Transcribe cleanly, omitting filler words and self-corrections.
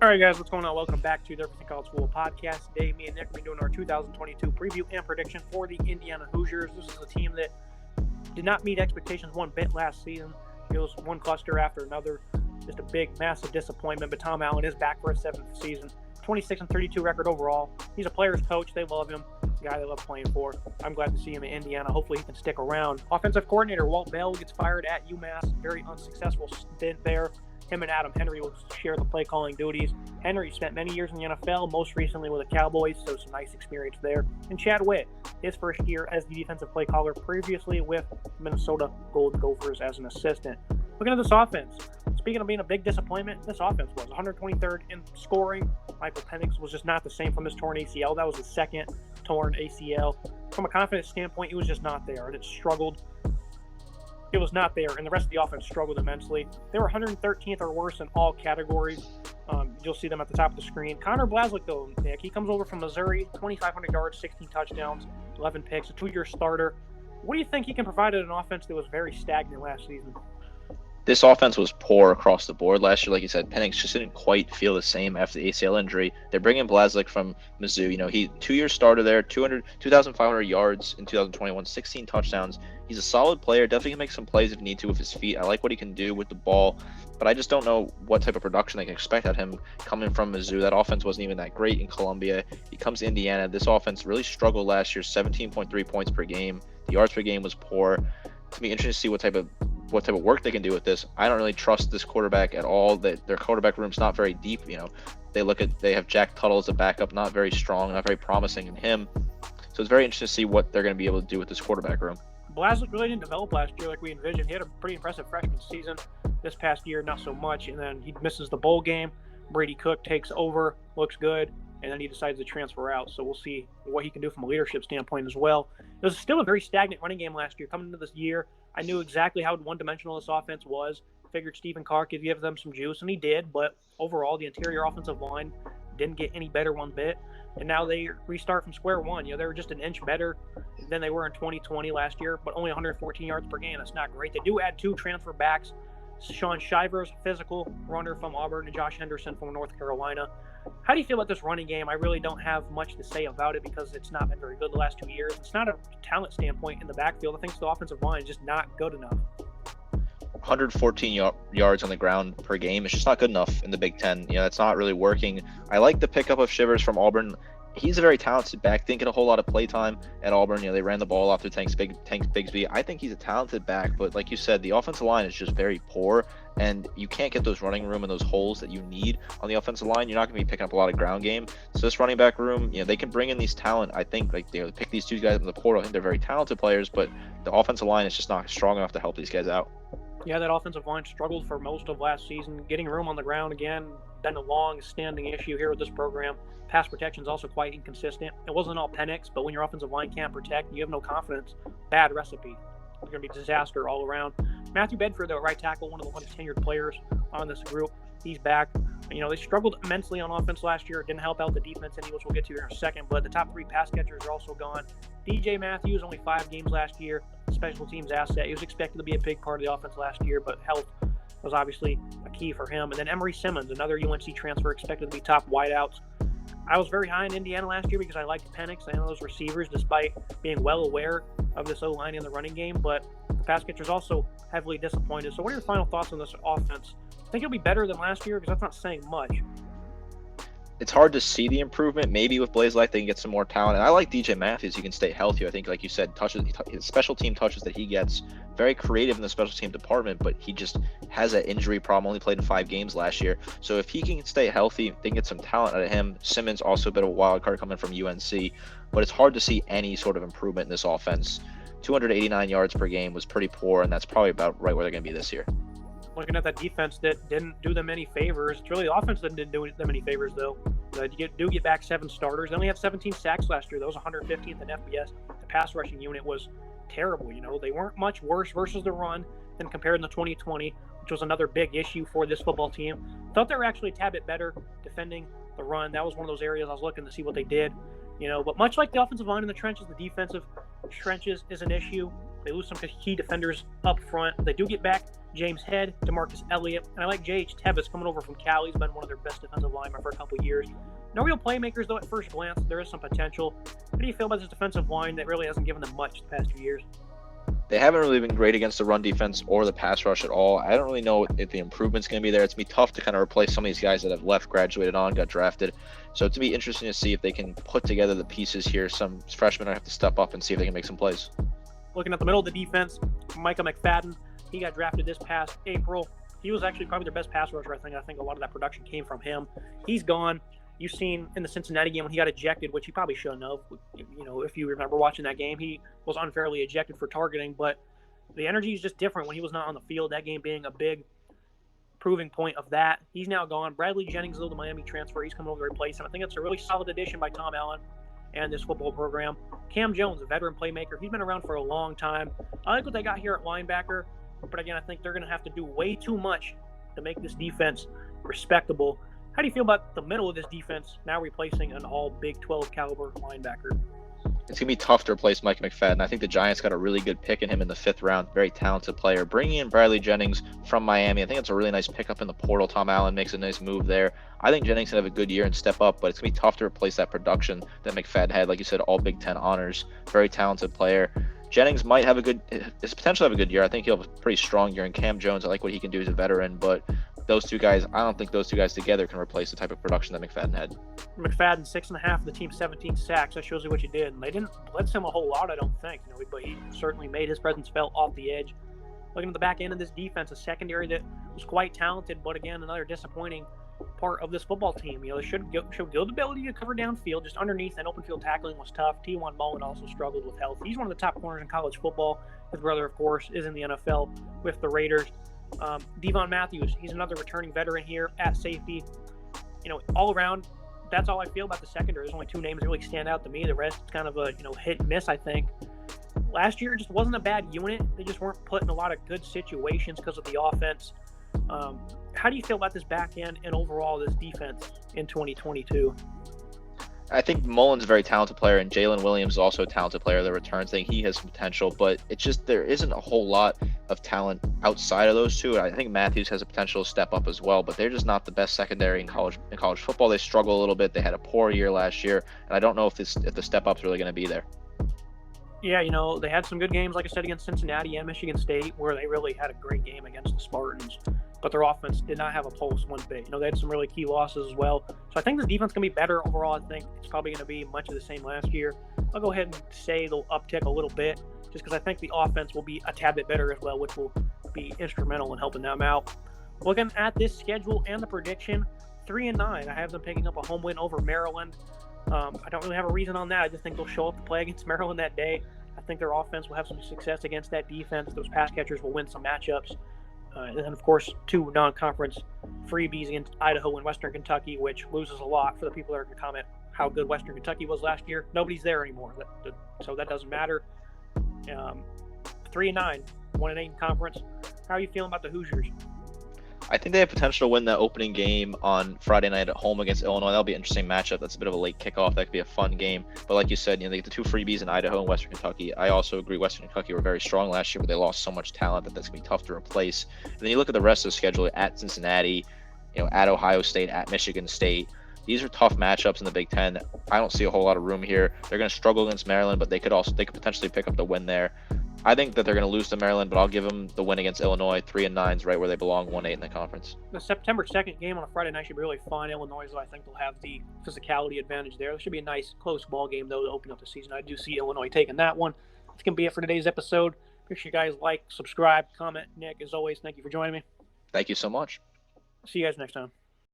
All right, guys, what's going on? Welcome back to the Everything College Football Podcast. Today, me and Nick will be doing our 2022 preview and prediction for the Indiana Hoosiers. This is a team that did not meet expectations one bit last season. It was one cluster after another. Just a big, massive disappointment. But Tom Allen is back for his seventh season. 26-32 record overall. He's a player's coach. They love him. The guy they love playing for. I'm glad to see him in Indiana. Hopefully, he can stick around. Offensive coordinator Walt Bell gets fired at UMass. Very unsuccessful stint there. Him and Adam Henry will share the play calling duties. Henry spent many years in the NFL, most recently with the Cowboys, so some nice experience there. And Chad Witt, his first year as the defensive play caller, previously with Minnesota Golden Gophers as an assistant. Looking at this offense, speaking of being a big disappointment, this offense was 123rd in scoring. Michael Penix was just not the same from his torn ACL. That was his second torn ACL. From a confidence standpoint, he was just not there, and it struggled. It was not there, and the rest of the offense struggled immensely. They were 113th or worse in all categories. You'll see them at the top of the screen. Connor Blaswick, though, Nick, he comes over from Missouri, 2,500 yards, 16 touchdowns, 11 picks, a two-year starter. What do you think he can provide at an offense that was very stagnant last season? This offense was poor across the board last year. Like you said, Penix just didn't quite feel the same after the ACL injury. They're bringing Blaswick from Mizzou. You know, he two-year starter there, 2,500 yards in 2021, 16 touchdowns. He's a solid player. Definitely can make some plays if need to with his feet. I like what he can do with the ball, but I just don't know what type of production they can expect out of him coming from Mizzou. That offense wasn't even that great in Columbia. He comes to Indiana. This offense really struggled last year, 17.3 points per game. The yards per game was poor. It's going to be interesting to see what type of work they can do with this. I don't really trust this quarterback at all. That their quarterback room's not very deep. You know, they have Jack Tuttle as a backup, not very strong, not very promising in him. So it's very interesting to see what they're going to be able to do with this quarterback room. Blaswick really didn't develop last year like we envisioned. He had a pretty impressive freshman season. This past year, not so much. And then he misses the bowl game. Brady Cook takes over, looks good, and then he decides to transfer out. So we'll see what he can do from a leadership standpoint as well. It was still a very stagnant running game last year. Coming into this year, I knew exactly how one-dimensional this offense was. Figured Stephen Carr could give them some juice, and he did. But overall, the interior offensive line didn't get any better one bit. And now they restart from square one. You know, they were just an inch better than they were in 2020 last year, but only 114 yards per game. That's not great. They do add two transfer backs. Sean Shivers, physical runner from Auburn, and Josh Henderson from North Carolina. How do you feel about this running game? I really don't have much to say about it because it's not been very good the last 2 years. It's not a talent standpoint in the backfield. I think the offensive line is just not good enough. 114 yards on the ground per game. It's just not good enough in the Big Ten. You know, it's not really working. I like the pickup of Shivers from Auburn. He's a very talented back. Didn't get a whole lot of play time at Auburn. You know, they ran the ball off through Tank Bigsby. I think he's a talented back, but like you said, the offensive line is just very poor, and you can't get those running room and those holes that you need on the offensive line. You're not going to be picking up a lot of ground game. So this running back room, you know, they can bring in these talent. I think, like, they pick these two guys in the portal. I think they're very talented players, but the offensive line is just not strong enough to help these guys out. Yeah, that offensive line struggled for most of last season. Getting room on the ground again, been a long-standing issue here with this program. Pass protection is also quite inconsistent. It wasn't all Penix, but when your offensive line can't protect, you have no confidence. Bad recipe. It's going to be a disaster all around. Matthew Bedford, though, right tackle, one of the most tenured players on this group. He's back. You know, they struggled immensely on offense last year. It didn't help out the defense any, which we'll get to here in a second. But the top three pass catchers are also gone. DJ Matthews, only 5 games last year. Special teams asset. He was expected to be a big part of the offense last year, but health was obviously a key for him. And then Emory Simmons, another UNC transfer, expected to be top wideouts. I was very high in Indiana last year because I liked Penix and those receivers, despite being well aware of this O-line in the running game. But the pass catchers also heavily disappointed. So what are your final thoughts on this offense? Think it'll be better than last year? Because that's not saying much. It's hard to see the improvement. Maybe with Blaze Light, they can get some more talent. And I like DJ Matthews. He can stay healthy. I think, like you said, his special team touches that he gets, very creative in the special team department, but he just has an injury problem. Only played in 5 games last year. So if he can stay healthy, they can get some talent out of him. Simmons also a bit of a wild card coming from UNC, but it's hard to see any sort of improvement in this offense. 289 yards per game was pretty poor, and that's probably about right where they're going to be this year. Looking at that defense that didn't do them any favors. It's really the offense that didn't do them any favors, though. You do get back 7 starters. They only had 17 sacks last year. That was 115th in FBS. The pass rushing unit was terrible. You know, they weren't much worse versus the run than compared to 2020, which was another big issue for this football team. Thought they were actually a tad bit better defending the run. That was one of those areas I was looking to see what they did. You know, but much like the offensive line in the trenches, the defensive trenches is an issue. They lose some key defenders up front. They do get back James Head, DeMarcus Elliott, and I like J.H. Tevis coming over from Cal. He's been one of their best defensive linemen for a couple of years. No real playmakers, though, at first glance. There is some potential. How do you feel about this defensive line that really hasn't given them much the past 2 years? They haven't really been great against the run defense or the pass rush at all. I don't really know if the improvement's going to be there. It's going to be tough to kind of replace some of these guys that have left, graduated on, got drafted. So it's going to be interesting to see if they can put together the pieces here. Some freshmen have to step up and see if they can make some plays. Looking at the middle of the defense, Micah McFadden, he got drafted this past April. He was actually probably their best pass rusher, I think. I think a lot of that production came from him. He's gone. You've seen in the Cincinnati game when he got ejected, which he probably shouldn't have. You know, if you remember watching that game, he was unfairly ejected for targeting, but the energy is just different when he was not on the field, that game being a big proving point of that. He's now gone. Bradley Jennings, though, the Miami transfer, he's coming over to replace him. I think it's a really solid addition by Tom Allen and this football program. Cam Jones, a veteran playmaker, he's been around for a long time. I like what they got here at linebacker, but again, I think they're going to have to do way too much to make this defense respectable. How do you feel about the middle of this defense now replacing an all Big 12 caliber linebacker? It's going to be tough to replace Mike McFadden. I think the Giants got a really good pick in him in the 5th round. Very talented player. Bringing in Bradley Jennings from Miami, I think it's a really nice pickup in the portal. Tom Allen makes a nice move there. I think Jennings can have a good year and step up, but it's going to be tough to replace that production that McFadden had. Like you said, all Big 10 honors. Very talented player. Jennings might have his potential to have a good year. I think he'll have a pretty strong year. And Cam Jones, I like what he can do as a veteran, but those two guys, I don't think those two guys together can replace the type of production that McFadden had. McFadden, 6.5 of the team's 17 sacks. That shows you what you did. And they didn't blitz him a whole lot, I don't think. You know, but he certainly made his presence felt off the edge. Looking at the back end of this defense, a secondary that was quite talented, but again, another disappointing part of this football team. You know, they showed good ability to cover downfield. Just underneath and open field tackling was tough. T1 Mullen also struggled with health. He's one of the top corners in college football. His brother, of course, is in the NFL with the Raiders. Devon Matthews, he's another returning veteran here at safety. You know, all around, that's all I feel about the secondary. There's only 2 names that really stand out to me. The rest is kind of a hit and miss, I think. Last year just wasn't a bad unit. They just weren't put in a lot of good situations because of the offense. How do you feel about this back end and overall this defense in 2022? I think Mullen's a very talented player, and Jalen Williams is also a talented player that returns. I think he has some potential, but it's just there isn't a whole lot of talent outside of those two. I think Matthews has a potential to step up as well, but they're just not the best secondary in college football. They struggle a little bit. They had a poor year last year, and I don't know if the step up's really going to be there. Yeah, you know, they had some good games, like I said, against Cincinnati and Michigan State, where they really had a great game against the Spartans. But their offense did not have a pulse one bit. You know, they had some really key losses as well. So I think the defense is going to be better overall. I think it's probably going to be much of the same last year. I'll go ahead and say they'll uptick a little bit just because I think the offense will be a tad bit better as well, which will be instrumental in helping them out. Looking at this schedule and the prediction, 3-9. I have them picking up a home win over Maryland. I don't really have a reason on that. I just think they'll show up to play against Maryland that day. I think their offense will have some success against that defense. Those pass catchers will win some matchups. And then, of course, 2 non-conference freebies against Idaho and Western Kentucky, which loses a lot for the people that are going to comment how good Western Kentucky was last year. Nobody's there anymore, so that doesn't matter. 3-9, 1-8 in conference. How are you feeling about the Hoosiers? I think they have potential to win that opening game on Friday night at home against Illinois. That'll be an interesting matchup. That's a bit of a late kickoff. That could be a fun game. But like you said, they get the 2 freebies in Idaho and Western Kentucky. I also agree Western Kentucky were very strong last year, but they lost so much talent that's going to be tough to replace. And then you look at the rest of the schedule at Cincinnati, at Ohio State, at Michigan State. These are tough matchups in the Big Ten. I don't see a whole lot of room here. They're going to struggle against Maryland, but they could potentially pick up the win there. I think that they're going to lose to Maryland, but I'll give them the win against Illinois. 3-9 is right where they belong, 1-8 in the conference. The September 2nd game on a Friday night should be really fun. Illinois, though, I think they'll have the physicality advantage there. It should be a nice, close ball game, though, to open up the season. I do see Illinois taking that one. That's going to be it for today's episode. Make sure you guys like, subscribe, comment. Nick, as always, thank you for joining me. Thank you so much. See you guys next time.